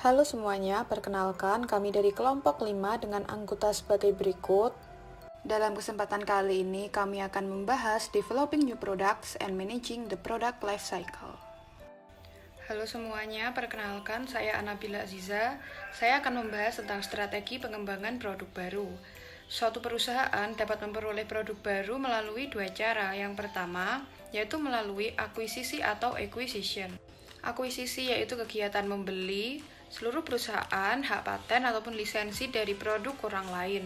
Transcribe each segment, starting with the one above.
Halo semuanya, perkenalkan kami dari kelompok 5 dengan anggota sebagai berikut. Dalam kesempatan kali ini kami akan membahas developing new products and managing the product life cycle. Halo semuanya, perkenalkan saya Anabila Aziza. Saya akan membahas tentang strategi pengembangan produk baru. Suatu perusahaan dapat memperoleh produk baru melalui dua cara. Yang pertama, yaitu melalui akuisisi atau acquisition. Akuisisi yaitu kegiatan membeli seluruh perusahaan, hak paten ataupun lisensi dari produk orang lain.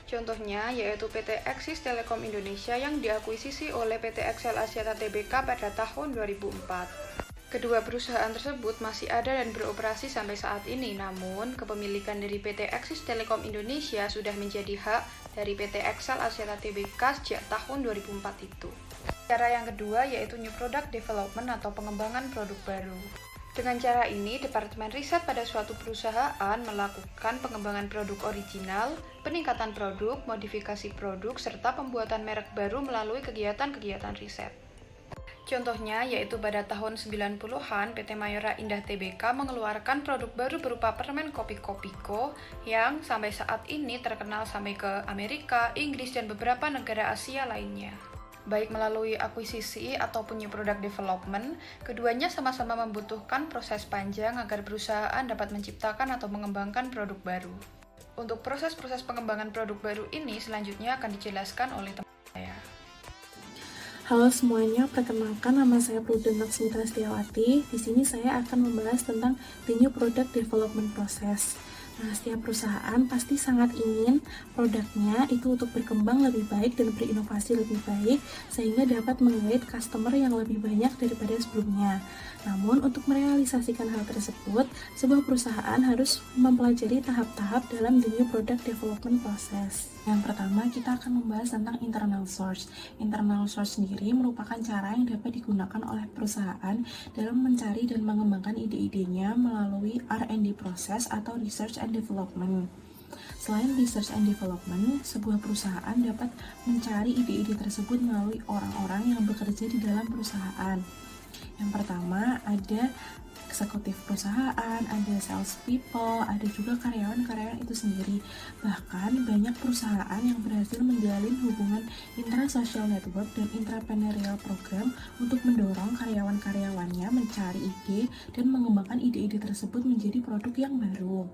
Contohnya yaitu PT Axis Telekom Indonesia yang diakuisisi oleh PT Excel Axiata Tbk pada tahun 2004. Kedua perusahaan tersebut masih ada dan beroperasi sampai saat ini, namun kepemilikan dari PT Axis Telekom Indonesia sudah menjadi hak dari PT Excel Axiata Tbk sejak tahun 2004 itu. Cara yang kedua yaitu New Product Development atau pengembangan produk baru. Dengan cara ini, Departemen Riset pada suatu perusahaan melakukan pengembangan produk original, peningkatan produk, modifikasi produk, serta pembuatan merek baru melalui kegiatan-kegiatan riset. Contohnya yaitu pada tahun 90-an PT Mayora Indah Tbk mengeluarkan produk baru berupa permen kopi Kopiko yang sampai saat ini terkenal sampai ke Amerika, Inggris, dan beberapa negara Asia lainnya. Baik melalui akuisisi ataupun new product development, keduanya sama-sama membutuhkan proses panjang agar perusahaan dapat menciptakan atau mengembangkan produk baru. Untuk proses-proses pengembangan produk baru ini selanjutnya akan dijelaskan oleh teman saya. Halo semuanya, perkenalkan nama saya Prudent Laksmita Setiawati. Di sini saya akan membahas tentang the new product development process. Nah, setiap perusahaan pasti sangat ingin produknya itu untuk berkembang lebih baik dan berinovasi lebih baik sehingga dapat menggait customer yang lebih banyak daripada sebelumnya. Namun, untuk merealisasikan hal tersebut, sebuah perusahaan harus mempelajari tahap-tahap dalam the new product development process. Yang pertama, kita akan membahas tentang internal source. Internal source sendiri merupakan cara yang dapat digunakan oleh perusahaan dalam mencari dan mengembangkan ide-idenya melalui R&D proses atau research and development. Selain research and development, sebuah perusahaan dapat mencari ide-ide tersebut melalui orang-orang yang bekerja di dalam perusahaan. Yang pertama ada eksekutif perusahaan, ada sales people, ada juga karyawan-karyawan itu sendiri. Bahkan banyak perusahaan yang berhasil menjalin hubungan intra-social network dan intrapreneurial program untuk mendorong karyawan-karyawannya mencari ide dan mengembangkan ide-ide tersebut menjadi produk yang baru.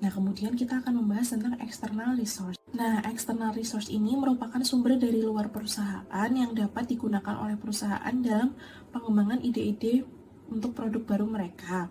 Nah, kemudian kita akan membahas tentang external resource. Nah, external resource ini merupakan sumber dari luar perusahaan yang dapat digunakan oleh perusahaan dalam pengembangan ide-ide untuk produk baru mereka.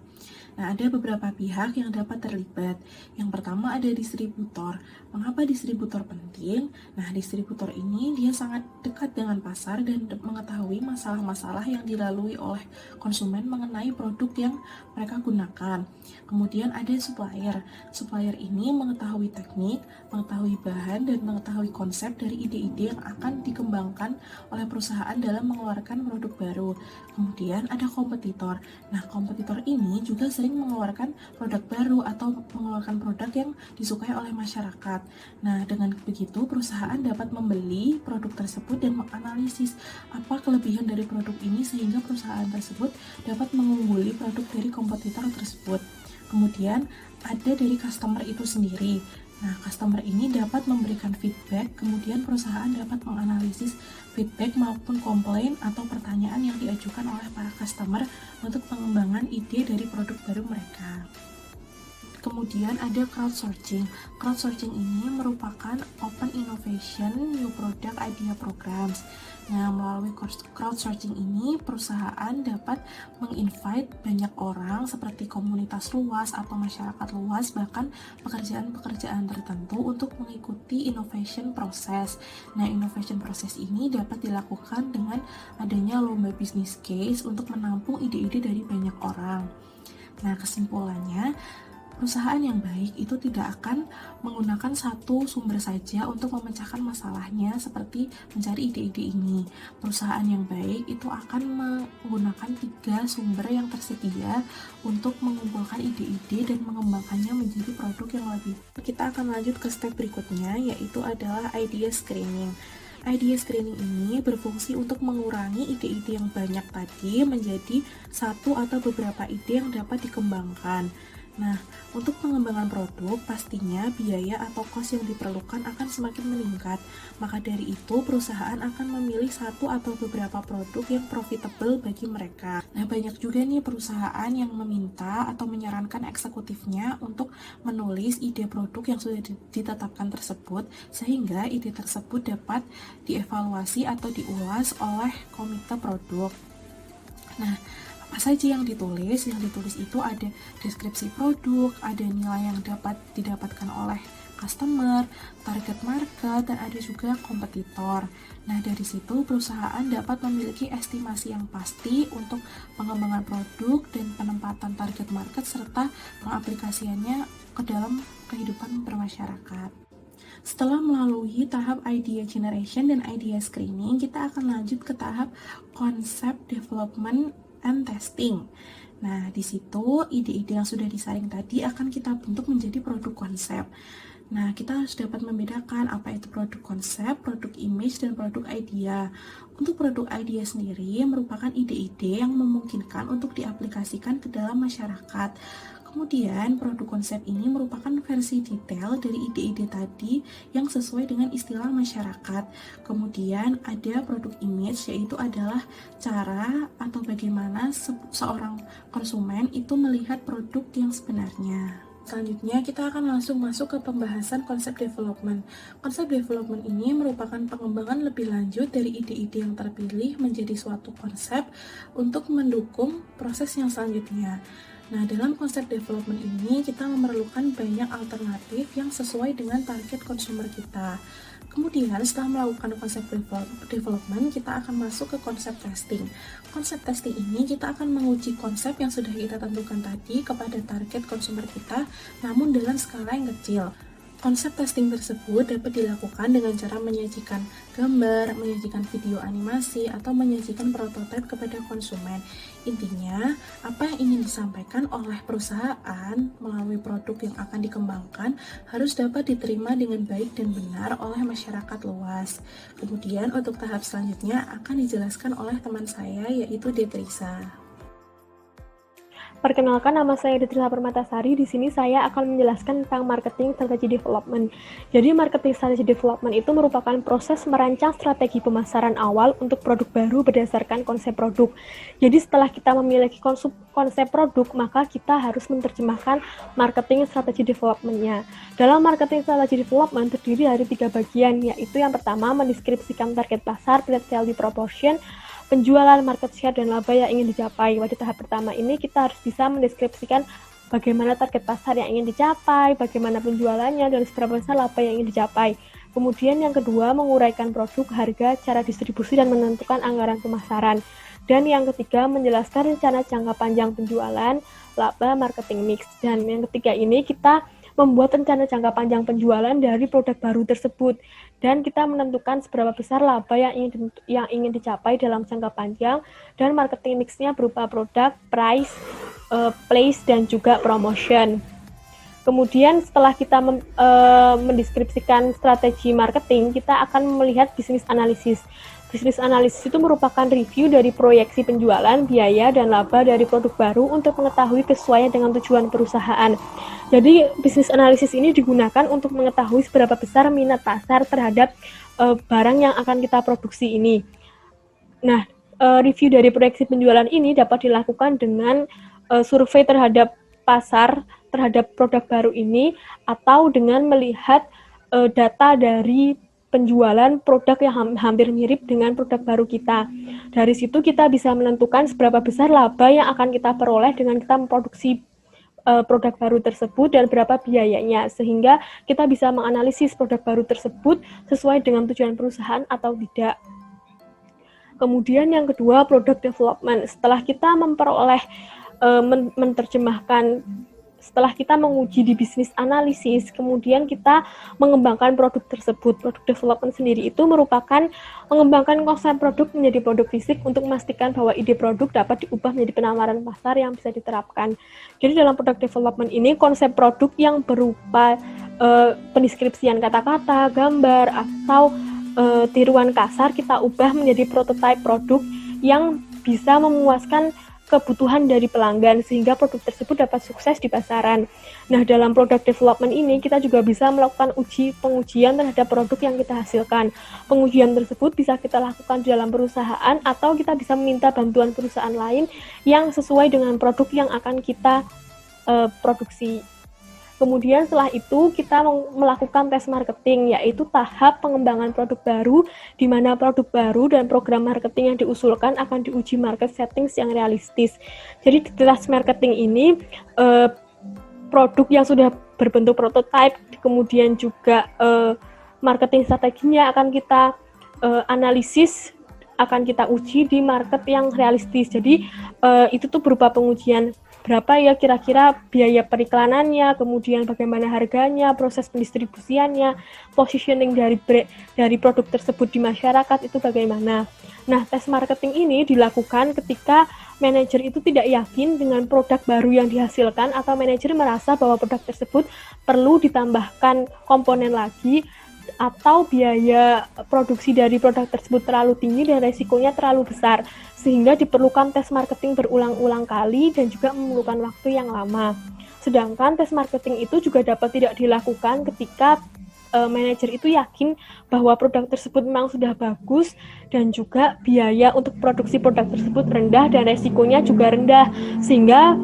Nah, ada beberapa pihak yang dapat terlibat. Yang pertama ada distributor. Mengapa distributor penting? Nah, distributor ini dia sangat dekat dengan pasar dan mengetahui masalah-masalah yang dilalui oleh konsumen mengenai produk yang mereka gunakan. Kemudian ada supplier. Supplier ini mengetahui teknik, mengetahui bahan, dan mengetahui konsep dari ide-ide yang akan dikembangkan oleh perusahaan dalam mengeluarkan produk baru. Kemudian ada kompetitor. Nah, kompetitor ini juga sering mengeluarkan produk baru atau mengeluarkan produk yang disukai oleh masyarakat. Nah, dengan begitu perusahaan dapat membeli produk tersebut dan menganalisis apa kelebihan dari produk ini sehingga perusahaan tersebut dapat mengungguli produk dari kompetitor tersebut. Kemudian ada dari customer itu sendiri. Nah, customer ini dapat memberikan feedback, kemudian perusahaan dapat menganalisis feedback maupun komplain atau pertanyaan yang diajukan oleh para customer untuk pengembangan ide dari produk baru mereka. Kemudian ada crowdsourcing. Crowdsourcing ini merupakan Open Innovation New Product Idea Programs. Nah, melalui crowdsourcing ini, perusahaan dapat menginvite banyak orang seperti komunitas luas atau masyarakat luas, bahkan pekerjaan-pekerjaan tertentu untuk mengikuti innovation process. Nah, innovation process ini dapat dilakukan dengan adanya lomba business case untuk menampung ide-ide dari banyak orang. Nah, kesimpulannya, perusahaan yang baik itu tidak akan menggunakan satu sumber saja untuk memecahkan masalahnya seperti mencari ide-ide ini. Perusahaan yang baik itu akan menggunakan 3 sumber yang tersedia untuk mengumpulkan ide-ide dan mengembangkannya menjadi produk yang lebih. Kita akan lanjut ke step berikutnya, yaitu adalah idea screening. Idea screening ini berfungsi untuk mengurangi ide-ide yang banyak tadi menjadi satu atau beberapa ide yang dapat dikembangkan. Nah, untuk pengembangan produk, pastinya biaya atau kos yang diperlukan akan semakin meningkat. Maka dari itu, perusahaan akan memilih satu atau beberapa produk yang profitable bagi mereka. Nah, banyak juga nih perusahaan yang meminta atau menyarankan eksekutifnya untuk menulis ide produk yang sudah ditetapkan tersebut, sehingga ide tersebut dapat dievaluasi atau diulas oleh komite produk. Nah, apa saja yang ditulis? Yang ditulis itu ada deskripsi produk, ada nilai yang dapat didapatkan oleh customer, target market, dan ada juga kompetitor. Nah, dari situ perusahaan dapat memiliki estimasi yang pasti untuk pengembangan produk dan penempatan target market serta pengaplikasiannya ke dalam kehidupan bermasyarakat. Setelah melalui tahap idea generation dan idea screening, kita akan lanjut ke tahap concept development and testing. Nah, di situ ide-ide yang sudah disaring tadi akan kita bentuk menjadi produk konsep. Nah, kita harus dapat membedakan apa itu produk konsep, produk image, dan produk idea. Untuk produk idea sendiri merupakan ide-ide yang memungkinkan untuk diaplikasikan ke dalam masyarakat. Kemudian, produk konsep ini merupakan versi detail dari ide-ide tadi yang sesuai dengan istilah masyarakat. Kemudian, ada produk image, yaitu adalah cara atau bagaimana seorang konsumen itu melihat produk yang sebenarnya. Selanjutnya, kita akan langsung masuk ke pembahasan konsep development. Konsep development ini merupakan pengembangan lebih lanjut dari ide-ide yang terpilih menjadi suatu konsep untuk mendukung proses yang selanjutnya. Nah, dalam konsep development ini, kita memerlukan banyak alternatif yang sesuai dengan target konsumer kita. Kemudian, setelah melakukan konsep development, kita akan masuk ke konsep testing. Konsep testing ini, kita akan menguji konsep yang sudah kita tentukan tadi kepada target konsumer kita, namun dalam skala yang kecil. Konsep testing tersebut dapat dilakukan dengan cara menyajikan gambar, menyajikan video animasi, atau menyajikan prototipe kepada konsumen. Intinya, apa yang ingin disampaikan oleh perusahaan melalui produk yang akan dikembangkan harus dapat diterima dengan baik dan benar oleh masyarakat luas. Kemudian, untuk tahap selanjutnya akan dijelaskan oleh teman saya, yaitu Detrisa. Perkenalkan, nama saya Detrisa Permatasari. Di sini saya akan menjelaskan tentang marketing strategi development. Jadi, marketing strategi development itu merupakan proses merancang strategi pemasaran awal untuk produk baru berdasarkan konsep produk. Jadi, setelah kita memiliki konsep produk, maka kita harus menerjemahkan marketing strategi development-nya. Dalam marketing strategi development terdiri dari 3 bagian, yaitu yang pertama mendeskripsikan target pasar, trade value proportion, penjualan, market share, dan laba yang ingin dicapai. Pada tahap pertama ini kita harus bisa mendeskripsikan bagaimana target pasar yang ingin dicapai, bagaimana penjualannya, dan seberapa besar laba yang ingin dicapai. Kemudian yang kedua, menguraikan produk, harga, cara distribusi, dan menentukan anggaran pemasaran. Dan yang ketiga, menjelaskan rencana jangka panjang penjualan, laba, marketing mix. Dan yang ketiga ini kita membuat rencana jangka panjang penjualan dari produk baru tersebut, dan kita menentukan seberapa besar laba yang ingin dicapai dalam jangka panjang, dan marketing mix-nya berupa produk, price, place, dan juga promotion. Kemudian setelah kita mendeskripsikan strategi marketing, kita akan melihat bisnis analisis. Bisnis analisis itu merupakan review dari proyeksi penjualan, biaya, dan laba dari produk baru untuk mengetahui kesesuaian dengan tujuan perusahaan. Jadi, bisnis analisis ini digunakan untuk mengetahui seberapa besar minat pasar terhadap barang yang akan kita produksi ini. Nah, review dari proyeksi penjualan ini dapat dilakukan dengan survei terhadap pasar, terhadap produk baru ini, atau dengan melihat data dari penjualan produk yang hampir mirip dengan produk baru kita. Dari situ kita bisa menentukan seberapa besar laba yang akan kita peroleh dengan kita memproduksi produk baru tersebut dan berapa biayanya, sehingga kita bisa menganalisis produk baru tersebut sesuai dengan tujuan perusahaan atau tidak. Kemudian yang kedua, product development. Setelah kita memperoleh menerjemahkan, setelah kita menguji di bisnis analisis, kemudian kita mengembangkan produk tersebut. Produk development sendiri itu merupakan mengembangkan konsep produk menjadi produk fisik untuk memastikan bahwa ide produk dapat diubah menjadi penawaran pasar yang bisa diterapkan. Jadi dalam produk development ini, konsep produk yang berupa pendeskripsian kata-kata, gambar, atau tiruan kasar kita ubah menjadi prototipe produk yang bisa memuaskan kebutuhan dari pelanggan sehingga produk tersebut dapat sukses di pasaran. Nah, dalam product development ini kita juga bisa melakukan pengujian terhadap produk yang kita hasilkan. Pengujian tersebut bisa kita lakukan di dalam perusahaan atau kita bisa meminta bantuan perusahaan lain yang sesuai dengan produk yang akan kita produksi. Kemudian setelah itu kita melakukan tes marketing, yaitu tahap pengembangan produk baru, di mana produk baru dan program marketing yang diusulkan akan diuji market settings yang realistis. Jadi di tes marketing ini, produk yang sudah berbentuk prototype, kemudian juga marketing strateginya akan kita analisis, akan kita uji di market yang realistis. Jadi itu tuh berupa pengujian berapa ya kira-kira biaya periklanannya, kemudian bagaimana harganya, proses pendistribusiannya, positioning dari produk tersebut di masyarakat itu bagaimana. Nah, tes marketing ini dilakukan ketika manajer itu tidak yakin dengan produk baru yang dihasilkan atau manajer merasa bahwa produk tersebut perlu ditambahkan komponen lagi atau biaya produksi dari produk tersebut terlalu tinggi dan resikonya terlalu besar, sehingga diperlukan tes marketing berulang-ulang kali dan juga memerlukan waktu yang lama. Sedangkan tes marketing itu juga dapat tidak dilakukan ketika manajer itu yakin bahwa produk tersebut memang sudah bagus dan juga biaya untuk produksi produk tersebut rendah dan resikonya juga rendah, sehingga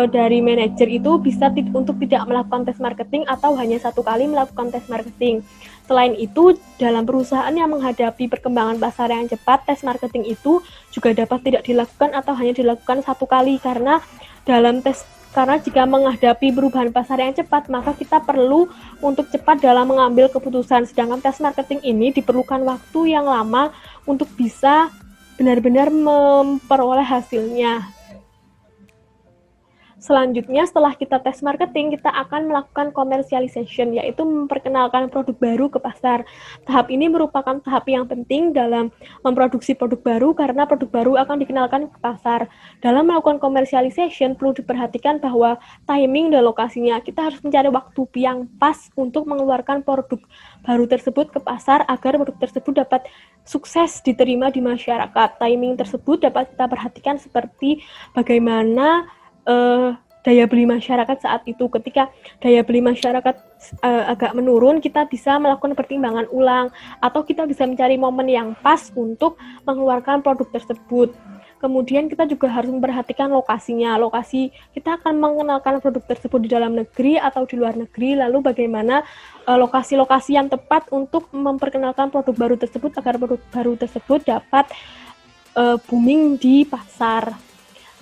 dari manajer itu bisa untuk tidak melakukan tes marketing atau hanya satu kali melakukan tes marketing. Selain itu, dalam perusahaan yang menghadapi perkembangan pasar yang cepat, tes marketing itu juga dapat tidak dilakukan atau hanya dilakukan satu kali, karena jika menghadapi perubahan pasar yang cepat, maka kita perlu untuk cepat dalam mengambil keputusan. Sedangkan tes marketing ini diperlukan waktu yang lama untuk bisa benar-benar memperoleh hasilnya. Selanjutnya, setelah kita tes marketing, kita akan melakukan commercialization, yaitu memperkenalkan produk baru ke pasar. Tahap ini merupakan tahap yang penting dalam memproduksi produk baru karena produk baru akan dikenalkan ke pasar. Dalam melakukan commercialization, perlu diperhatikan bahwa timing dan lokasinya. Kita harus mencari waktu yang pas untuk mengeluarkan produk baru tersebut ke pasar agar produk tersebut dapat sukses diterima di masyarakat. Timing tersebut dapat kita perhatikan seperti bagaimana daya beli masyarakat saat itu. Ketika daya beli masyarakat agak menurun, kita bisa melakukan pertimbangan ulang atau kita bisa mencari momen yang pas untuk mengeluarkan produk tersebut. Kemudian kita juga harus memperhatikan lokasinya. Kita akan mengenalkan produk tersebut di dalam negeri atau di luar negeri, lalu bagaimana lokasi-lokasi yang tepat untuk memperkenalkan produk baru tersebut agar produk baru tersebut dapat booming di pasar.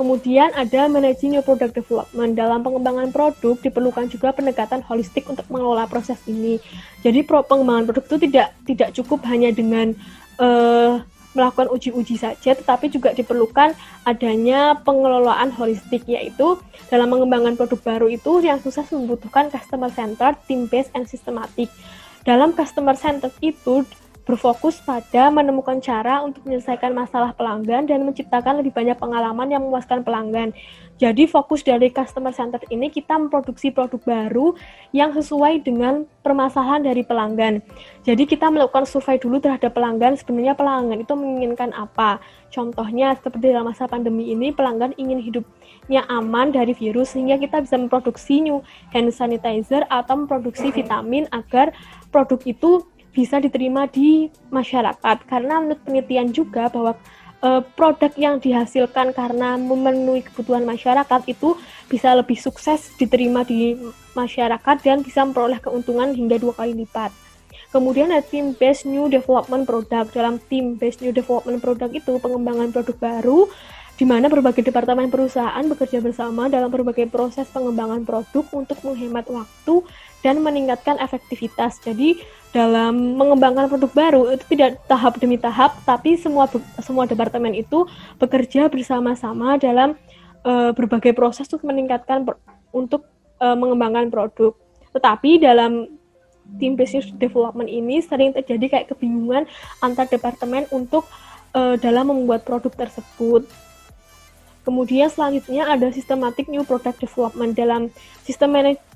Kemudian ada managing new product development. Dalam pengembangan produk diperlukan juga pendekatan holistik untuk mengelola proses ini. Jadi pengembangan produk itu tidak cukup hanya dengan melakukan uji-uji saja, tetapi juga diperlukan adanya pengelolaan holistik, yaitu dalam mengembangkan produk baru itu yang sukses membutuhkan customer centered, team based, and systematic. Dalam customer centered itu berfokus pada menemukan cara untuk menyelesaikan masalah pelanggan dan menciptakan lebih banyak pengalaman yang memuaskan pelanggan. Jadi fokus dari customer centered ini kita memproduksi produk baru yang sesuai dengan permasalahan dari pelanggan. Jadi kita melakukan survei dulu terhadap pelanggan, sebenarnya pelanggan itu menginginkan apa. Contohnya seperti dalam masa pandemi ini, pelanggan ingin hidupnya aman dari virus, sehingga kita bisa memproduksi new hand sanitizer atau memproduksi vitamin agar produk itu bisa diterima di masyarakat. Karena menurut penelitian juga bahwa produk yang dihasilkan karena memenuhi kebutuhan masyarakat itu bisa lebih sukses diterima di masyarakat dan bisa memperoleh keuntungan hingga 2 kali lipat. Kemudian ada team based new development product. Dalam team based new development product itu pengembangan produk baru di mana berbagai departemen perusahaan bekerja bersama dalam berbagai proses pengembangan produk untuk menghemat waktu dan meningkatkan efektivitas. Jadi dalam mengembangkan produk baru itu tidak tahap demi tahap, tapi semua departemen itu bekerja bersama-sama dalam berbagai proses untuk meningkatkan untuk mengembangkan produk. Tetapi dalam tim business development ini sering terjadi kayak kebingungan antar departemen untuk dalam membuat produk tersebut. Kemudian selanjutnya ada systematic new product development. Dalam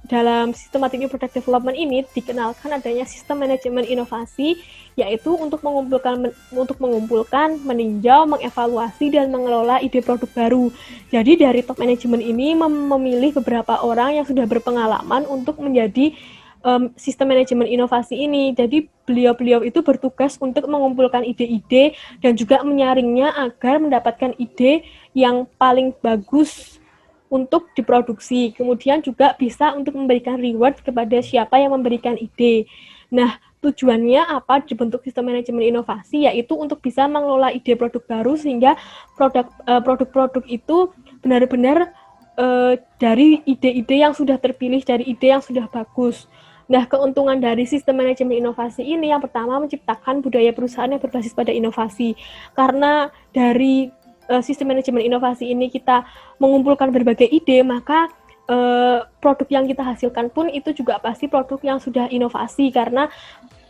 dalam systematic new product development ini dikenalkan adanya sistem manajemen inovasi, yaitu untuk mengumpulkan, meninjau, mengevaluasi, dan mengelola ide produk baru. Jadi dari top manajemen ini memilih beberapa orang yang sudah berpengalaman untuk menjadi sistem manajemen inovasi ini. Jadi beliau-beliau itu bertugas untuk mengumpulkan ide-ide dan juga menyaringnya agar mendapatkan ide yang paling bagus untuk diproduksi. Kemudian juga bisa untuk memberikan reward kepada siapa yang memberikan ide. Nah, tujuannya apa dibentuk sistem manajemen inovasi, yaitu untuk bisa mengelola ide produk baru sehingga produk-produk itu benar-benar dari ide-ide yang sudah terpilih, dari ide yang sudah bagus. Nah, keuntungan dari sistem manajemen inovasi ini yang pertama menciptakan budaya perusahaan yang berbasis pada inovasi. Karena dari sistem manajemen inovasi ini kita mengumpulkan berbagai ide, maka produk yang kita hasilkan pun itu juga pasti produk yang sudah inovasi karena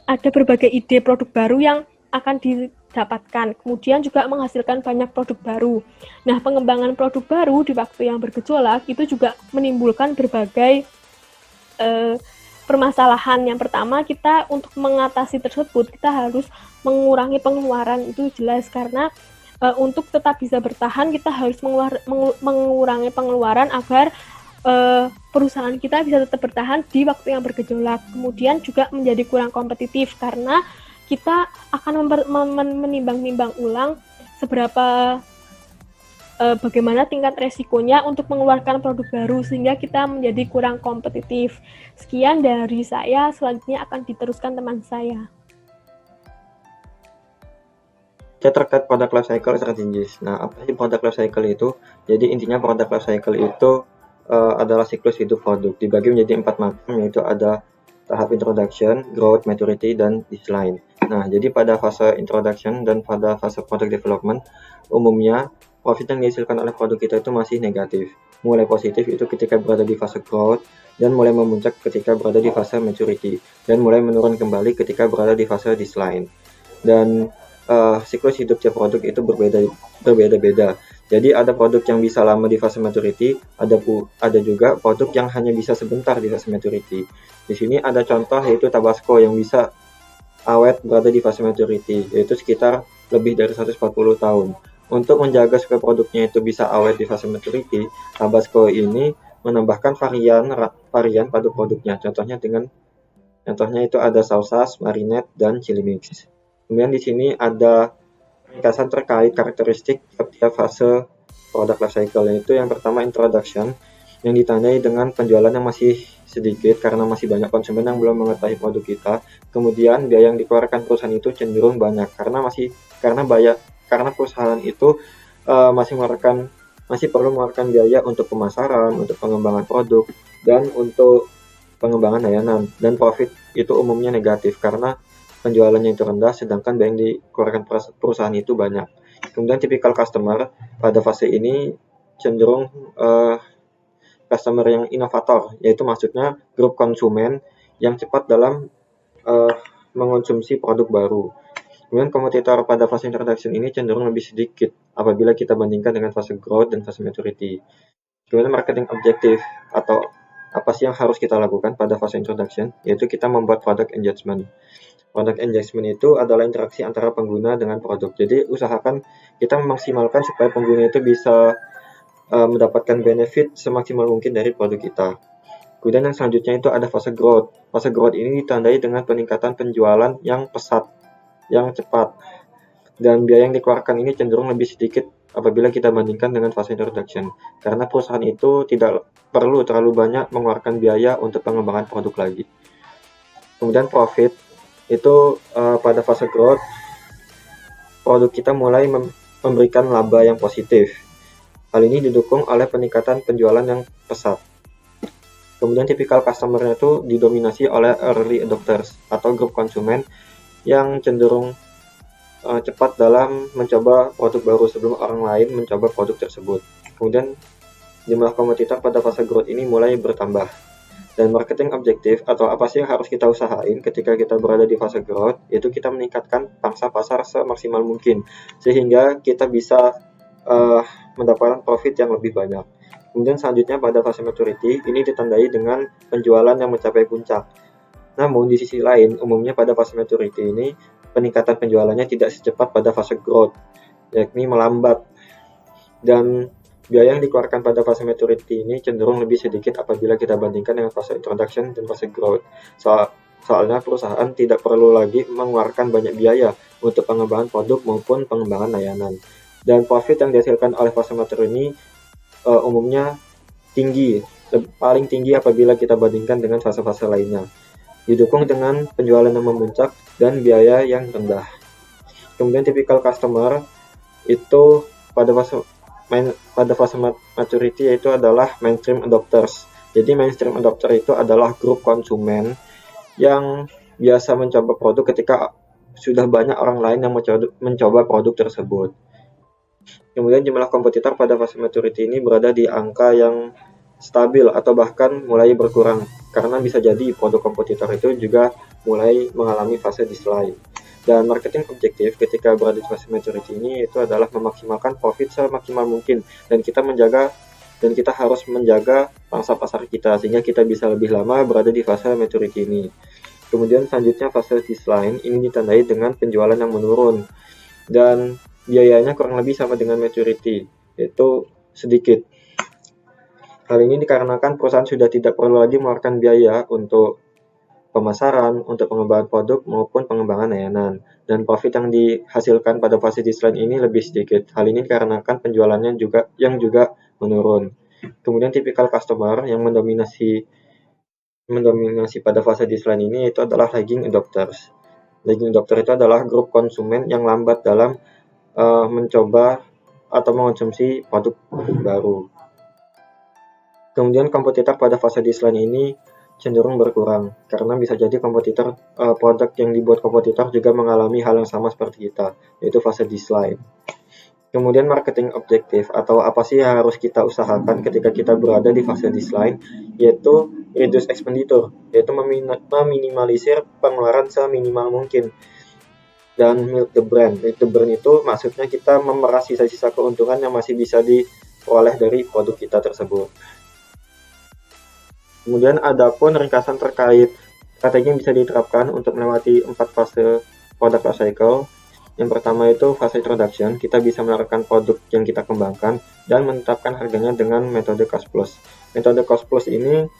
ada berbagai ide produk baru yang akan didapatkan. Kemudian juga menghasilkan banyak produk baru. Nah, pengembangan produk baru di waktu yang bergejolak itu juga menimbulkan berbagai permasalahan. Yang pertama, kita untuk mengatasi tersebut kita harus mengurangi pengeluaran, itu jelas karena untuk tetap bisa bertahan kita harus mengurangi pengeluaran agar perusahaan kita bisa tetap bertahan di waktu yang bergejolak. Kemudian juga menjadi kurang kompetitif karena kita akan menimbang-nimbang ulang seberapa bagaimana tingkat resikonya untuk mengeluarkan produk baru sehingga kita menjadi kurang kompetitif. Sekian dari saya, selanjutnya akan diteruskan teman saya. Terkait product life cycle strategis. Nah, apa sih product life cycle itu? Jadi intinya product life cycle itu adalah siklus hidup produk. Dibagi menjadi 4 macam, yaitu ada tahap introduction, growth, maturity, dan decline. Nah, jadi pada fase introduction dan pada fase product development, umumnya profit yang dihasilkan oleh produk kita itu masih negatif. Mulai positif itu ketika berada di fase growth, dan mulai memuncak ketika berada di fase maturity, dan mulai menurun kembali ketika berada di fase decline. Dan siklus hidup tiap produk itu berbeda-beda. Jadi ada produk yang bisa lama di fase maturity, ada juga produk yang hanya bisa sebentar di fase maturity. Di sini ada contoh yaitu Tabasco yang bisa awet berada di fase maturity, yaitu sekitar lebih dari 140 tahun. Untuk menjaga supaya produknya itu bisa awet di fase maturity, Tabasco ini menambahkan varian pada produknya. Contohnya itu ada sausage, marinade, dan chili mix. Kemudian di sini ada ringkasan terkait karakteristik setiap fase product life cycle, yaitu yang pertama introduction, yang ditandai dengan penjualan yang masih sedikit karena masih banyak konsumen yang belum mengetahui produk kita. Kemudian biaya yang dikeluarkan perusahaan itu cenderung banyak karena perusahaan itu masih perlu mengeluarkan biaya untuk pemasaran, untuk pengembangan produk, dan untuk pengembangan layanan. Dan profit itu umumnya negatif karena penjualannya itu rendah, sedangkan biaya yang dikeluarkan perusahaan itu banyak. Kemudian tipikal customer pada fase ini cenderung customer yang inovator, yaitu maksudnya grup konsumen yang cepat dalam mengonsumsi produk baru. Kemudian kompetitor pada fase introduction ini cenderung lebih sedikit apabila kita bandingkan dengan fase growth dan fase maturity. Kemudian marketing objektif atau apa sih yang harus kita lakukan pada fase introduction, yaitu kita membuat product engagement. Product engagement itu adalah interaksi antara pengguna dengan produk. Jadi usahakan kita memaksimalkan supaya pengguna itu bisa mendapatkan benefit semaksimal mungkin dari produk kita. Kemudian yang selanjutnya itu ada fase growth. Fase growth ini ditandai dengan peningkatan penjualan yang pesat, yang cepat. Dan biaya yang dikeluarkan ini cenderung lebih sedikit apabila kita bandingkan dengan fase introduction. Karena perusahaan itu tidak perlu terlalu banyak mengeluarkan biaya untuk pengembangan produk lagi. Kemudian profit itu pada fase growth, produk kita mulai memberikan laba yang positif. Hal ini didukung oleh peningkatan penjualan yang pesat. Kemudian tipikal customer-nya itu didominasi oleh early adopters atau grup konsumen yang cenderung cepat dalam mencoba produk baru sebelum orang lain mencoba produk tersebut. Kemudian jumlah kompetitor pada fase growth ini mulai bertambah. Dan marketing objektif atau apa sih yang harus kita usahain ketika kita berada di fase growth, yaitu kita meningkatkan pangsa pasar semaksimal mungkin sehingga kita bisa mendapatkan profit yang lebih banyak. Kemudian selanjutnya pada fase maturity, ini ditandai dengan penjualan yang mencapai puncak. Namun di sisi lain, umumnya pada fase maturity ini, peningkatan penjualannya tidak secepat pada fase growth, yakni melambat. Dan biaya yang dikeluarkan pada fase maturity ini cenderung lebih sedikit apabila kita bandingkan dengan fase introduction dan fase growth. Soalnya perusahaan tidak perlu lagi mengeluarkan banyak biaya untuk pengembangan produk maupun pengembangan layanan. Dan profit yang dihasilkan oleh fase matur ini umumnya tinggi, paling tinggi apabila kita bandingkan dengan fase-fase lainnya. Didukung dengan penjualan yang memuncak dan biaya yang rendah. Kemudian tipikal customer itu pada fase maturity yaitu adalah mainstream adopters. Jadi mainstream adopter itu adalah grup konsumen yang biasa mencoba produk ketika sudah banyak orang lain yang mencoba produk tersebut. Kemudian jumlah kompetitor pada fase maturity ini berada di angka yang stabil atau bahkan mulai berkurang, karena bisa jadi produk kompetitor itu juga mulai mengalami fase decline. Dan marketing objektif ketika berada di fase maturity ini itu adalah memaksimalkan profit semaksimal mungkin, dan kita harus menjaga pangsa pasar kita sehingga kita bisa lebih lama berada di fase maturity ini. Kemudian selanjutnya fase decline ini ditandai dengan penjualan yang menurun dan biayanya kurang lebih sama dengan maturity, yaitu sedikit. Hal ini dikarenakan perusahaan sudah tidak perlu lagi mengeluarkan biaya untuk pemasaran, untuk pengembangan produk maupun pengembangan layanan, dan profit yang dihasilkan pada fase decline ini lebih sedikit. Hal ini dikarenakan penjualannya juga menurun. Kemudian tipikal customer yang mendominasi pada fase decline ini itu adalah lagging adopters. Lagging adopter itu adalah grup konsumen yang lambat dalam mencoba atau mengonsumsi produk baru. Kemudian kompetitor pada fase decline ini cenderung berkurang, karena bisa jadi produk yang dibuat kompetitor juga mengalami hal yang sama seperti kita, yaitu fase decline. Kemudian marketing objektif atau apa sih yang harus kita usahakan ketika kita berada di fase decline, yaitu reduce expenditure, yaitu meminimalisir pengeluaran seminimal mungkin. Dan milk the brand. Milk the brand itu maksudnya kita memeras sisa-sisa keuntungan yang masih bisa diperoleh dari produk kita tersebut. Kemudian ada pun ringkasan terkait strategi yang bisa diterapkan untuk melewati 4 fase product life cycle. Yang pertama itu fase introduction, kita bisa menawarkan produk yang kita kembangkan dan menetapkan harganya dengan metode cost plus. Metode cost plus ini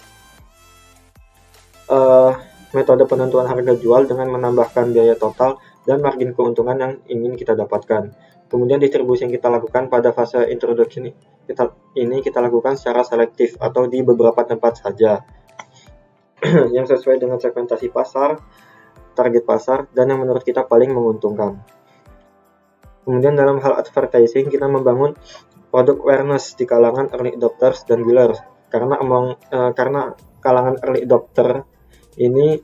metode penentuan harga jual dengan menambahkan biaya total dan margin keuntungan yang ingin kita dapatkan. Kemudian distribusi yang kita lakukan pada fase introduction kita lakukan secara selektif atau di beberapa tempat saja yang sesuai dengan segmentasi pasar, target pasar, dan yang menurut kita paling menguntungkan. Kemudian dalam hal advertising, kita membangun product awareness di kalangan early adopters dan dealers, karena kalangan early adopter ini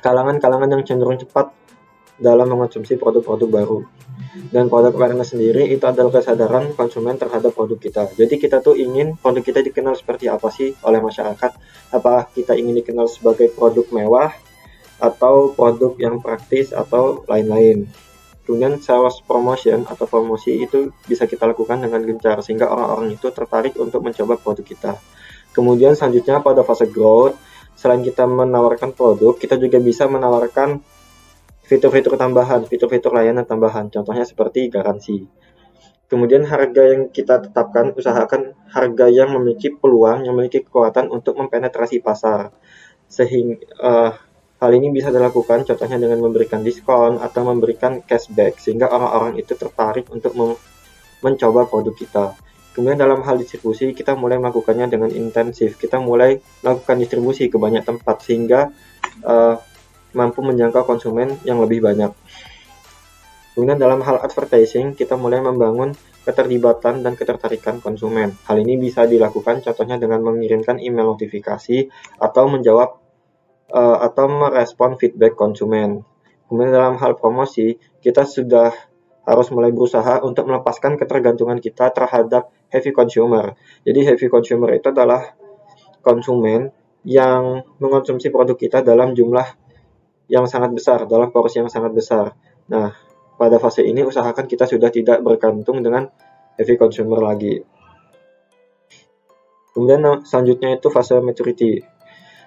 kalangan yang cenderung cepat dalam mengonsumsi produk-produk baru. Dan product awareness sendiri itu adalah kesadaran konsumen terhadap produk kita. Jadi kita tuh ingin produk kita dikenal seperti apa sih oleh masyarakat? Apa kita ingin dikenal sebagai produk mewah atau produk yang praktis atau lain-lain? Kemudian sales promotion atau promosi itu bisa kita lakukan dengan gencar sehingga orang-orang itu tertarik untuk mencoba produk kita. Kemudian selanjutnya pada fase growth, selain kita menawarkan produk, kita juga bisa menawarkan fitur-fitur tambahan, fitur-fitur layanan tambahan, contohnya seperti garansi. Kemudian harga yang kita tetapkan, usahakan harga yang memiliki peluang, yang memiliki kekuatan untuk mempenetrasi pasar. Sehingga hal ini bisa dilakukan contohnya dengan memberikan diskon atau memberikan cashback, sehingga orang-orang itu tertarik untuk mencoba produk kita. Kemudian dalam hal distribusi, kita mulai melakukannya dengan intensif. Kita mulai melakukan distribusi ke banyak tempat, sehingga mampu menjangkau konsumen yang lebih banyak. Kemudian dalam hal advertising, kita mulai membangun keterlibatan dan ketertarikan konsumen. Hal ini bisa dilakukan contohnya dengan mengirimkan email notifikasi atau menjawab atau merespon feedback konsumen. Kemudian dalam hal promosi, kita sudah harus mulai berusaha untuk melepaskan ketergantungan kita terhadap heavy consumer. Jadi heavy consumer itu adalah konsumen yang mengonsumsi produk kita dalam jumlah yang sangat besar, dalam porsi yang sangat besar. Nah, pada fase ini usahakan kita sudah tidak bergantung dengan heavy consumer lagi. Kemudian selanjutnya itu fase maturity.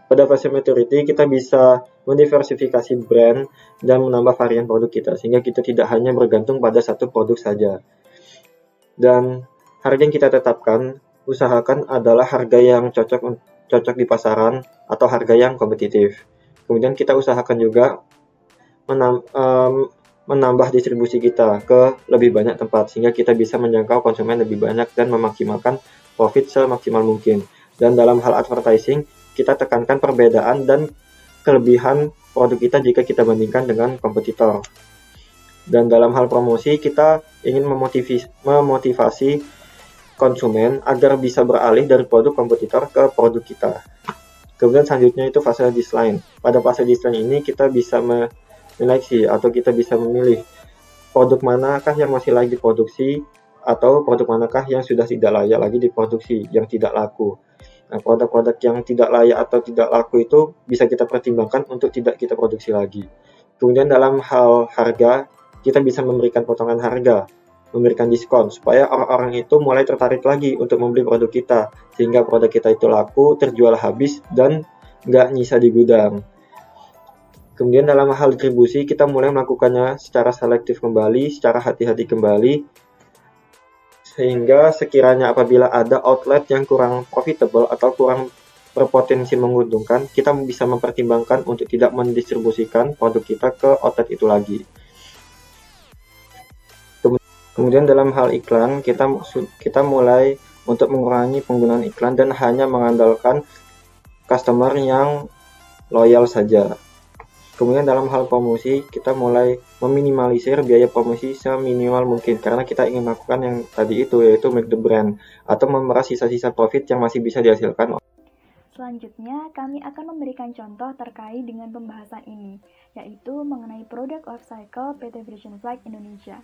Pada fase maturity kita bisa mendiversifikasi brand dan menambah varian produk kita, sehingga kita tidak hanya bergantung pada satu produk saja. Dan harga yang kita tetapkan, usahakan adalah harga yang cocok di pasaran atau harga yang kompetitif. Kemudian kita usahakan juga menambah distribusi kita ke lebih banyak tempat, sehingga kita bisa menjangkau konsumen lebih banyak dan memaksimalkan profit semaksimal mungkin. Dan dalam hal advertising, kita tekankan perbedaan dan kelebihan produk kita jika kita bandingkan dengan kompetitor. Dan dalam hal promosi, kita ingin memotivasi konsumen agar bisa beralih dari produk kompetitor ke produk kita. Kemudian selanjutnya itu fase design. Pada fase design ini kita bisa menyeleksi atau kita bisa memilih produk manakah yang masih layak diproduksi atau produk manakah yang sudah tidak layak lagi diproduksi, yang tidak laku. Nah, produk-produk yang tidak layak atau tidak laku itu bisa kita pertimbangkan untuk tidak kita produksi lagi. Kemudian dalam hal harga, kita bisa memberikan potongan harga, memberikan diskon, supaya orang-orang itu mulai tertarik lagi untuk membeli produk kita, sehingga produk kita itu laku, terjual habis, dan nggak nyisa di gudang. Kemudian dalam hal distribusi, kita mulai melakukannya secara selektif kembali, secara hati-hati kembali, sehingga sekiranya apabila ada outlet yang kurang profitable atau kurang berpotensi menguntungkan, kita bisa mempertimbangkan untuk tidak mendistribusikan produk kita ke outlet itu lagi. Kemudian dalam hal iklan, kita mulai untuk mengurangi penggunaan iklan dan hanya mengandalkan customer yang loyal saja. Kemudian dalam hal promosi, kita mulai meminimalisir biaya promosi seminimal mungkin, karena kita ingin melakukan yang tadi itu, yaitu make the brand, atau memeras sisa-sisa profit yang masih bisa dihasilkan. Selanjutnya, kami akan memberikan contoh terkait dengan pembahasan ini, yaitu mengenai product life cycle PT Frisian Flag Indonesia.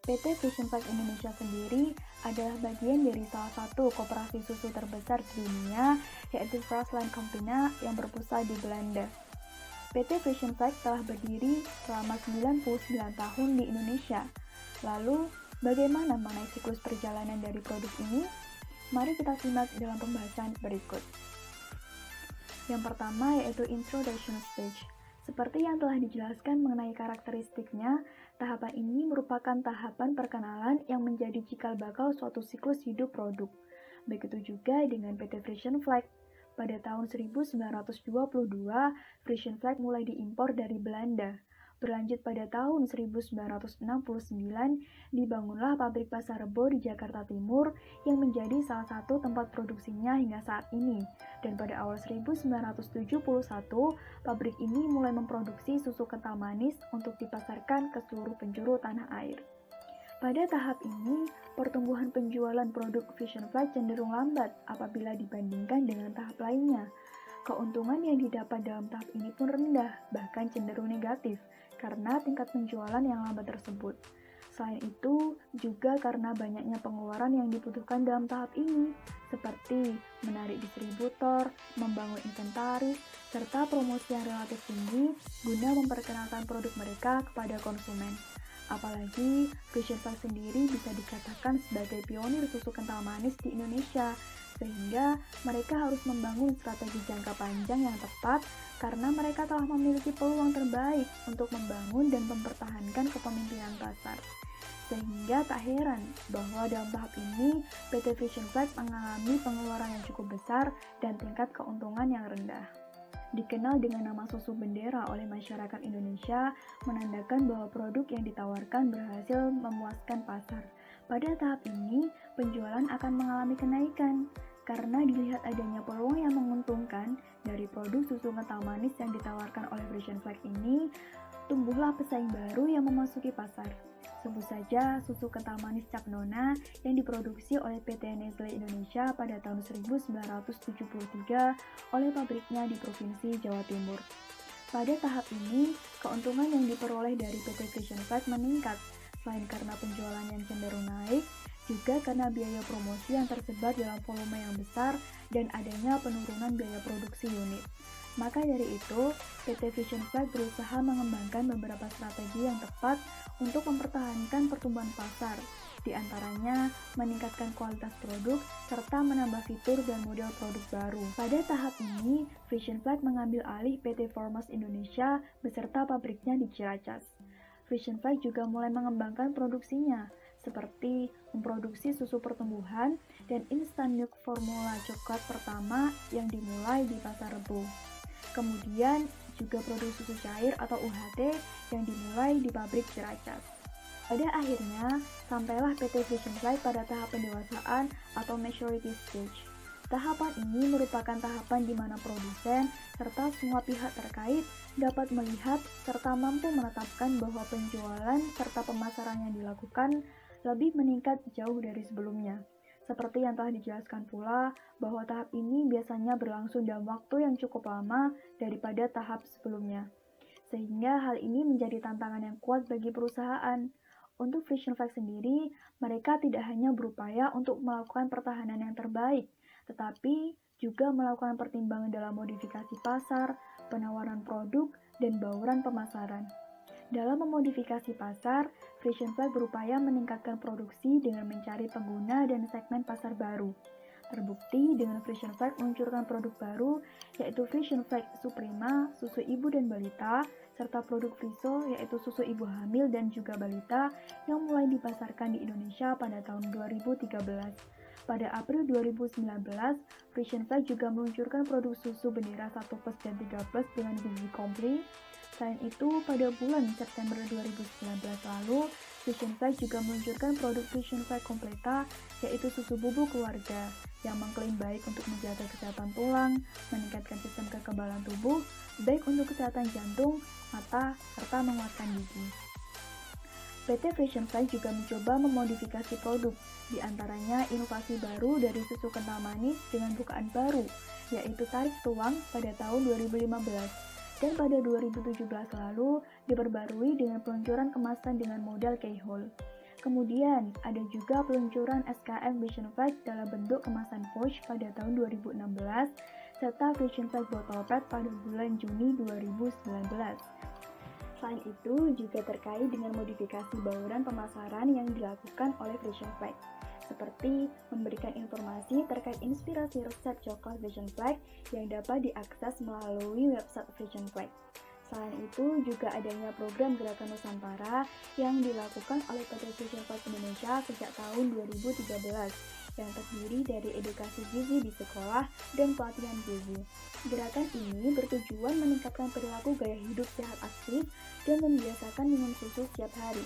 PT Frisian Flag Indonesia sendiri adalah bagian dari salah satu koperasi susu terbesar di dunia, yaitu Friesland Campina yang berpusat di Belanda. PT Frisian Flag telah berdiri selama 99 tahun di Indonesia. Lalu, bagaimana mengenai siklus perjalanan dari produk ini? Mari kita simak dalam pembahasan berikut. Yang pertama yaitu introduction stage. Seperti yang telah dijelaskan mengenai karakteristiknya, tahapan ini merupakan tahapan perkenalan yang menjadi cikal bakal suatu siklus hidup produk. Begitu juga dengan PT Frisian Flag. Pada tahun 1922, Frisian Flag mulai diimpor dari Belanda. Berlanjut pada tahun 1969, dibangunlah pabrik Pasar Rebo di Jakarta Timur yang menjadi salah satu tempat produksinya hingga saat ini. Dan pada awal 1971, pabrik ini mulai memproduksi susu kental manis untuk dipasarkan ke seluruh penjuru tanah air. Pada tahap ini, pertumbuhan penjualan produk Frisian Flag cenderung lambat apabila dibandingkan dengan tahap lainnya. Keuntungan yang didapat dalam tahap ini pun rendah, bahkan cenderung negatif, karena tingkat penjualan yang lambat tersebut. Selain itu, juga karena banyaknya pengeluaran yang dibutuhkan dalam tahap ini, seperti menarik distributor, membangun inventaris, serta promosi yang relatif tinggi guna memperkenalkan produk mereka kepada konsumen. Apalagi, Frisian Flag sendiri bisa dikatakan sebagai pionir susu kental manis di Indonesia, sehingga mereka harus membangun strategi jangka panjang yang tepat karena mereka telah memiliki peluang terbaik untuk membangun dan mempertahankan kepemimpinan pasar. Sehingga tak heran bahwa dalam tahap ini, PT Frisian Flag mengalami pengeluaran yang cukup besar dan tingkat keuntungan yang rendah. Dikenal dengan nama susu bendera oleh masyarakat Indonesia, menandakan bahwa produk yang ditawarkan berhasil memuaskan pasar. Pada tahap ini, penjualan akan mengalami kenaikan, karena dilihat adanya peluang yang menguntungkan dari produk susu kental manis yang ditawarkan oleh Frisian Flag ini, tumbuhlah pesaing baru yang memasuki pasar. Sebut saja susu kental manis Cap Nona yang diproduksi oleh PT Nestle Indonesia pada tahun 1973 oleh pabriknya di Provinsi Jawa Timur. Pada tahap ini, keuntungan yang diperoleh dari PT Frisian Flag meningkat, selain karena penjualan yang cenderung naik, juga karena biaya promosi yang tersebar dalam volume yang besar dan adanya penurunan biaya produksi unit. Maka dari itu, PT Frisian Flag berusaha mengembangkan beberapa strategi yang tepat untuk mempertahankan pertumbuhan pasar, Di antaranya, meningkatkan kualitas produk serta menambah fitur dan model produk baru. Pada tahap ini, Vision Flag mengambil alih PT Formas Indonesia beserta pabriknya di Ciracas. Vision Flag juga mulai mengembangkan produksinya, seperti memproduksi susu pertumbuhan dan instant milk formula coklat pertama yang dimulai di Pasar Rebo. Kemudian juga produksi susu cair atau UHT yang dimulai di pabrik Ciracas. Pada akhirnya, sampailah PT Vision Flag pada tahap pendewasaan atau maturity stage. Tahapan ini merupakan tahapan di mana produsen serta semua pihak terkait dapat melihat serta mampu menetapkan bahwa penjualan serta pemasaran yang dilakukan lebih meningkat jauh dari sebelumnya. Seperti yang telah dijelaskan pula, bahwa tahap ini biasanya berlangsung dalam waktu yang cukup lama daripada tahap sebelumnya. Sehingga hal ini menjadi tantangan yang kuat bagi perusahaan. Untuk Vision Flag sendiri, mereka tidak hanya berupaya untuk melakukan pertahanan yang terbaik, tetapi juga melakukan pertimbangan dalam modifikasi pasar, penawaran produk, dan bauran pemasaran. Dalam memodifikasi pasar, Vision Flag berupaya meningkatkan produksi dengan mencari pengguna dan segmen pasar baru. Terbukti dengan Vision Flag meluncurkan produk baru, yaitu Vision Flag Suprema, susu ibu dan balita, serta produk Viso, yaitu susu ibu hamil dan juga balita, yang mulai dipasarkan di Indonesia pada tahun 2013. Pada April 2019, Vision Flag juga meluncurkan produk susu bendera 1+ dan 3+ dengan gizi komplit. Selain itu, pada bulan September 2019 lalu, Vision Flag juga meluncurkan produk Vision Flag Completa, yaitu susu bubuk keluarga, yang mengklaim baik untuk menjaga kesehatan tulang, meningkatkan sistem kekebalan tubuh, baik untuk kesehatan jantung, mata, serta menguatkan gigi. PT Vision Flag juga mencoba memodifikasi produk, di antaranya inovasi baru dari susu kental manis dengan bukaan baru, yaitu tarik tuang pada tahun 2015. Dan pada 2017 lalu diperbarui dengan peluncuran kemasan dengan model keyhole. Kemudian ada juga peluncuran SKM Vision Flag dalam bentuk kemasan pouch pada tahun 2016 serta Vision Flag Bottle Pad pada bulan Juni 2019. Selain itu juga terkait dengan modifikasi bauran pemasaran yang dilakukan oleh Vision Flag, seperti memberikan informasi terkait inspirasi resep coklat Vision Flag yang dapat diakses melalui website Vision Flag. Selain itu, juga adanya program Gerakan Nusantara yang dilakukan oleh PT Vision Flag Indonesia sejak tahun 2013, yang terdiri dari edukasi gizi di sekolah dan pelatihan gizi. Gerakan ini bertujuan meningkatkan perilaku gaya hidup sehat aktif dan membiasakan minum susu setiap hari.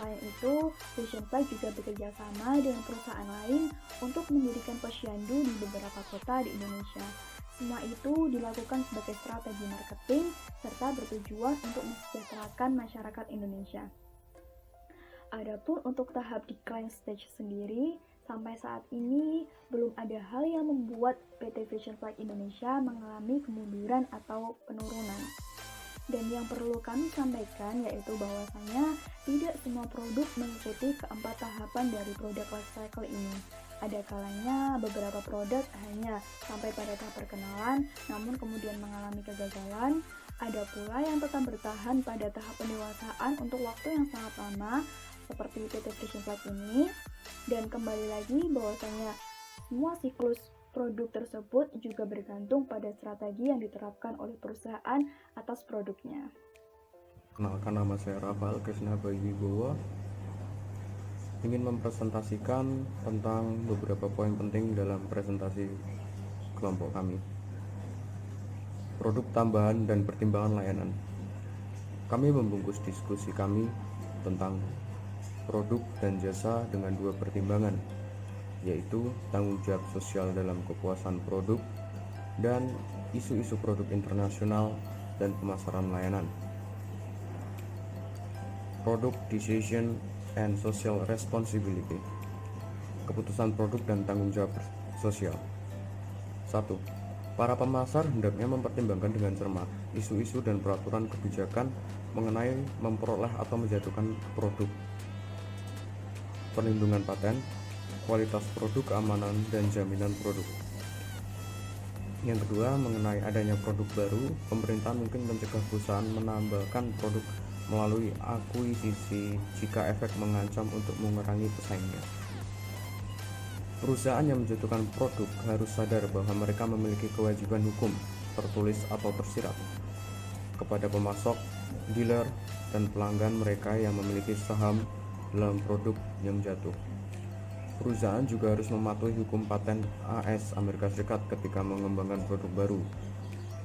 Selain itu, Vision Flag juga bekerja sama dengan perusahaan lain untuk mendirikan posyandu di beberapa kota di Indonesia. Semua itu dilakukan sebagai strategi marketing serta bertujuan untuk mensejahterakan masyarakat Indonesia. Adapun untuk tahap decline stage sendiri, sampai saat ini belum ada hal yang membuat PT Vision Flag Indonesia mengalami kemunduran atau penurunan. Dan yang perlu kami sampaikan yaitu bahwasanya tidak semua produk mengikuti keempat tahapan dari produk life cycle ini. Ada kalanya beberapa produk hanya sampai pada tahap perkenalan, namun kemudian mengalami kegagalan. Ada pula yang tetap bertahan pada tahap pendewasaan untuk waktu yang sangat lama, seperti PT Vision Flag ini. Dan kembali lagi bahwasanya semua siklus produk tersebut juga bergantung pada strategi yang diterapkan oleh perusahaan atas produknya. Kenalkan, nama saya Rafael Krisna Bayiwibowo. Ingin mempresentasikan tentang beberapa poin penting dalam presentasi kelompok kami. Produk tambahan dan pertimbangan layanan. Kami membungkus diskusi kami tentang produk dan jasa dengan dua pertimbangan, yaitu tanggung jawab sosial dalam kepuasan produk dan isu-isu produk internasional dan pemasaran layanan. Product Decision and Social Responsibility. Keputusan produk dan tanggung jawab sosial. 1. Para pemasar hendaknya mempertimbangkan dengan cermat isu-isu dan peraturan kebijakan mengenai memperoleh atau menjatuhkan produk, perlindungan paten, kualitas produk, keamanan, dan jaminan produk. Yang kedua, mengenai adanya produk baru, pemerintah mungkin mencegah perusahaan menambahkan produk melalui akuisisi jika efek mengancam untuk mengurangi pesaingnya. Perusahaan yang menjatuhkan produk harus sadar bahwa mereka memiliki kewajiban hukum, tertulis atau tersirat, kepada pemasok, dealer, dan pelanggan mereka yang memiliki saham dalam produk yang jatuh. Perusahaan juga harus mematuhi hukum paten AS Amerika Serikat ketika mengembangkan produk baru.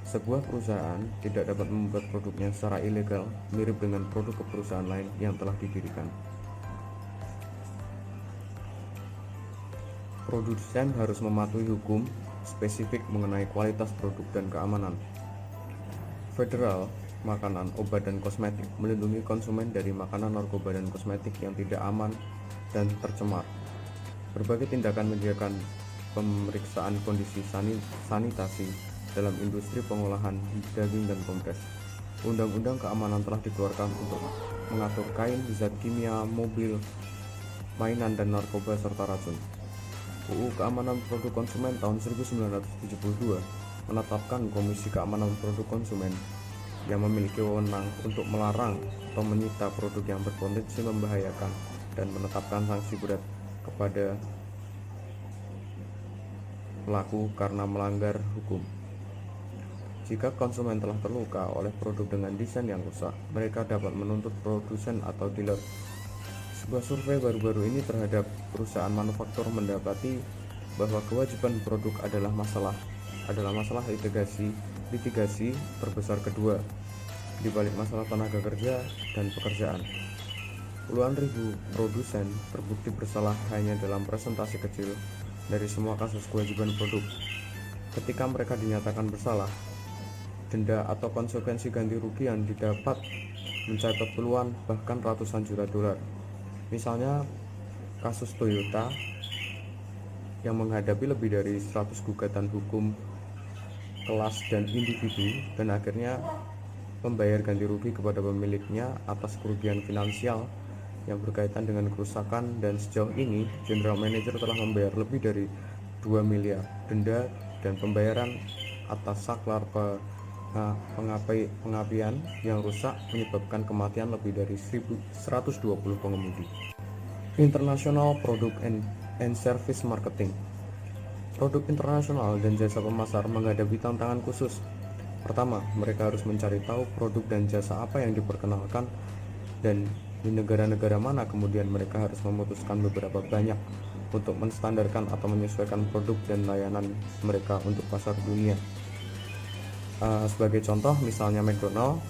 Sebuah perusahaan tidak dapat membuat produknya secara ilegal mirip dengan produk perusahaan lain yang telah didirikan. Produsen harus mematuhi hukum spesifik mengenai kualitas produk dan keamanan. Federal Makanan, Obat, dan Kosmetik melindungi konsumen dari makanan, narkoba, dan kosmetik yang tidak aman dan tercemar. Berbagai tindakan menyediakan pemeriksaan kondisi sanitasi dalam industri pengolahan daging dan kompres. Undang-undang keamanan telah dikeluarkan untuk mengatur kain, zat kimia, mobil, mainan, dan narkoba serta racun. UU Keamanan Produk Konsumen tahun 1972 menetapkan Komisi Keamanan Produk Konsumen yang memiliki wewenang untuk melarang atau menyita produk yang berpotensi membahayakan dan menetapkan sanksi berat kepada pelaku karena melanggar hukum. Jika konsumen telah terluka oleh produk dengan desain yang rusak, mereka dapat menuntut produsen atau dealer. Sebuah survei baru-baru ini terhadap perusahaan manufaktur mendapati bahwa kewajiban produk adalah masalah litigasi terbesar kedua di balik masalah tenaga kerja dan pekerjaan. Puluhan ribu produsen terbukti bersalah hanya dalam presentasi kecil dari semua kasus kewajiban produk. Ketika mereka dinyatakan bersalah, denda atau konsekuensi ganti rugi yang didapat mencapai puluhan bahkan ratusan juta dolar. Misalnya kasus Toyota yang menghadapi lebih dari 100 gugatan hukum kelas dan individu dan akhirnya membayar ganti rugi kepada pemiliknya atas kerugian finansial yang berkaitan dengan kerusakan, dan sejauh ini General Manager telah membayar lebih dari 2 miliar denda dan pembayaran atas saklar pengapian yang rusak menyebabkan kematian lebih dari 120 pengemudi. International Product and Service Marketing. Produk internasional dan jasa pemasar menghadapi tantangan khusus. Pertama, mereka harus mencari tahu produk dan jasa apa yang diperkenalkan dan di negara-negara mana, kemudian mereka harus memutuskan beberapa banyak untuk menstandarkan atau menyesuaikan produk dan layanan mereka untuk pasar dunia. Sebagai contoh, misalnya McDonald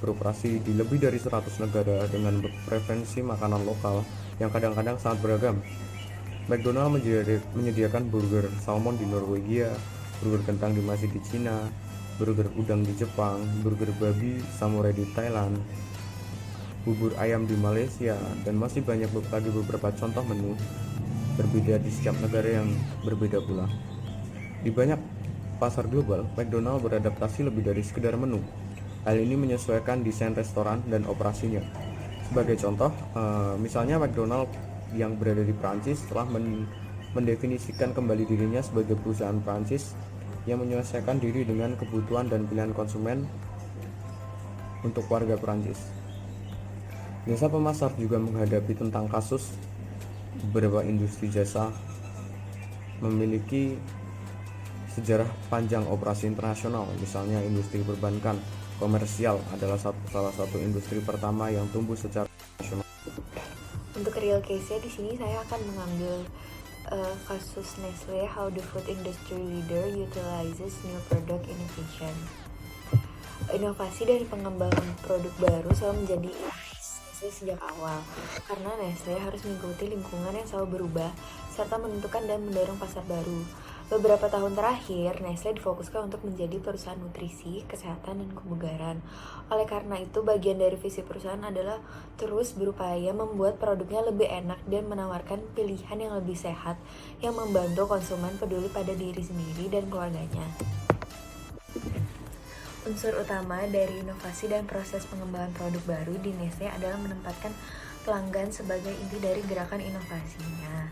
beroperasi di lebih dari 100 negara dengan preferensi makanan lokal yang kadang-kadang sangat beragam. McDonald menyediakan burger salmon di Norwegia, burger kentang dimasak di Cina, burger udang di Jepang, burger babi samurai di Thailand, bubur ayam di Malaysia, dan masih banyak lagi beberapa contoh menu berbeda di setiap negara yang berbeda pula. Di banyak pasar global, McDonald beradaptasi lebih dari sekedar menu. Hal ini menyesuaikan desain restoran dan operasinya. Sebagai contoh, misalnya McDonald yang berada di Prancis telah mendefinisikan kembali dirinya sebagai perusahaan Prancis yang menyesuaikan diri dengan kebutuhan dan pilihan konsumen untuk warga Prancis. Jasa pemasar juga menghadapi tentang kasus beberapa industri jasa memiliki sejarah panjang operasi internasional. Misalnya industri perbankan komersial adalah salah satu industri pertama yang tumbuh secara nasional. Untuk real case-nya di sini saya akan mengambil kasus Nestle, how the food industry leader utilizes new product innovation. Inovasi dari pengembangan produk baru selalu menjadi Nestle sejak awal, karena Nestle harus mengikuti lingkungan yang selalu berubah serta menentukan dan mendorong pasar baru. Beberapa tahun terakhir, Nestle difokuskan untuk menjadi perusahaan nutrisi, kesehatan, dan kebugaran. Oleh karena itu, bagian dari visi perusahaan adalah terus berupaya membuat produknya lebih enak dan menawarkan pilihan yang lebih sehat yang membantu konsumen peduli pada diri sendiri dan keluarganya. Unsur utama dari inovasi dan proses pengembangan produk baru di Nestle adalah menempatkan pelanggan sebagai inti dari gerakan inovasinya.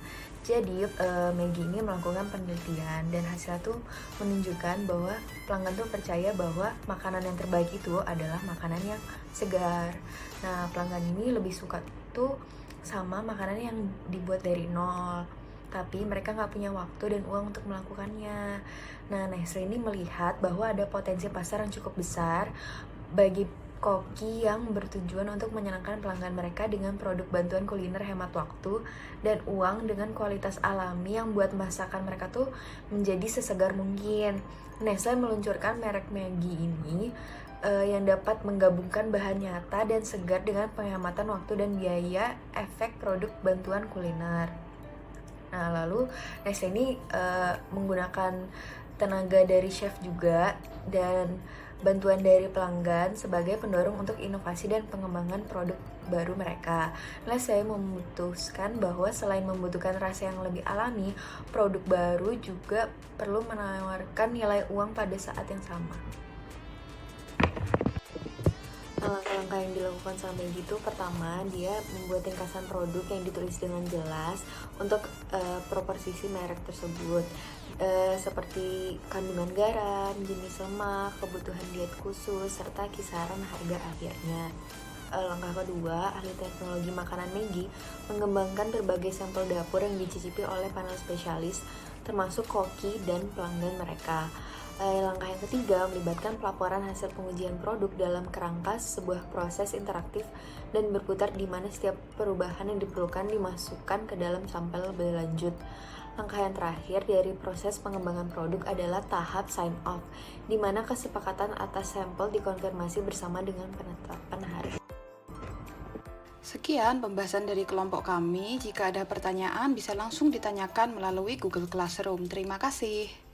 Jadi Maggi ini melakukan penelitian dan hasilnya tuh menunjukkan bahwa pelanggan tuh percaya bahwa makanan yang terbaik itu adalah makanan yang segar. Nah, pelanggan ini lebih suka tuh sama makanan yang dibuat dari nol, tapi mereka nggak punya waktu dan uang untuk melakukannya. Nah, Nestle ini melihat bahwa ada potensi pasar yang cukup besar bagi koki yang bertujuan untuk menyenangkan pelanggan mereka dengan produk bantuan kuliner hemat waktu dan uang dengan kualitas alami yang buat masakan mereka tuh menjadi sesegar mungkin. Nestle meluncurkan merek Maggi ini yang dapat menggabungkan bahan nyata dan segar dengan penghematan waktu dan biaya efek produk bantuan kuliner. Nah, lalu Nestle ini menggunakan tenaga dari chef juga dan bantuan dari pelanggan sebagai pendorong untuk inovasi dan pengembangan produk baru mereka. Nah, saya memutuskan bahwa selain membutuhkan rasa yang lebih alami, produk baru juga perlu menawarkan nilai uang pada saat yang sama. Langkah-langkah yang dilakukan sama Maggi itu, pertama, dia membuat ringkasan produk yang ditulis dengan jelas untuk proporsi merek tersebut, seperti kandungan garam, jenis lemak, kebutuhan diet khusus, serta kisaran harga akhirnya. Langkah kedua, ahli teknologi makanan Maggi mengembangkan berbagai sampel dapur yang dicicipi oleh panel spesialis, termasuk koki dan pelanggan mereka. Langkah yang ketiga, melibatkan pelaporan hasil pengujian produk dalam kerangka sebuah proses interaktif dan berputar di mana setiap perubahan yang diperlukan dimasukkan ke dalam sampel lebih lanjut. Langkah yang terakhir dari proses pengembangan produk adalah tahap sign off, di mana kesepakatan atas sampel dikonfirmasi bersama dengan penetapan harga. Sekian pembahasan dari kelompok kami. Jika ada pertanyaan bisa langsung ditanyakan melalui Google Classroom. Terima kasih.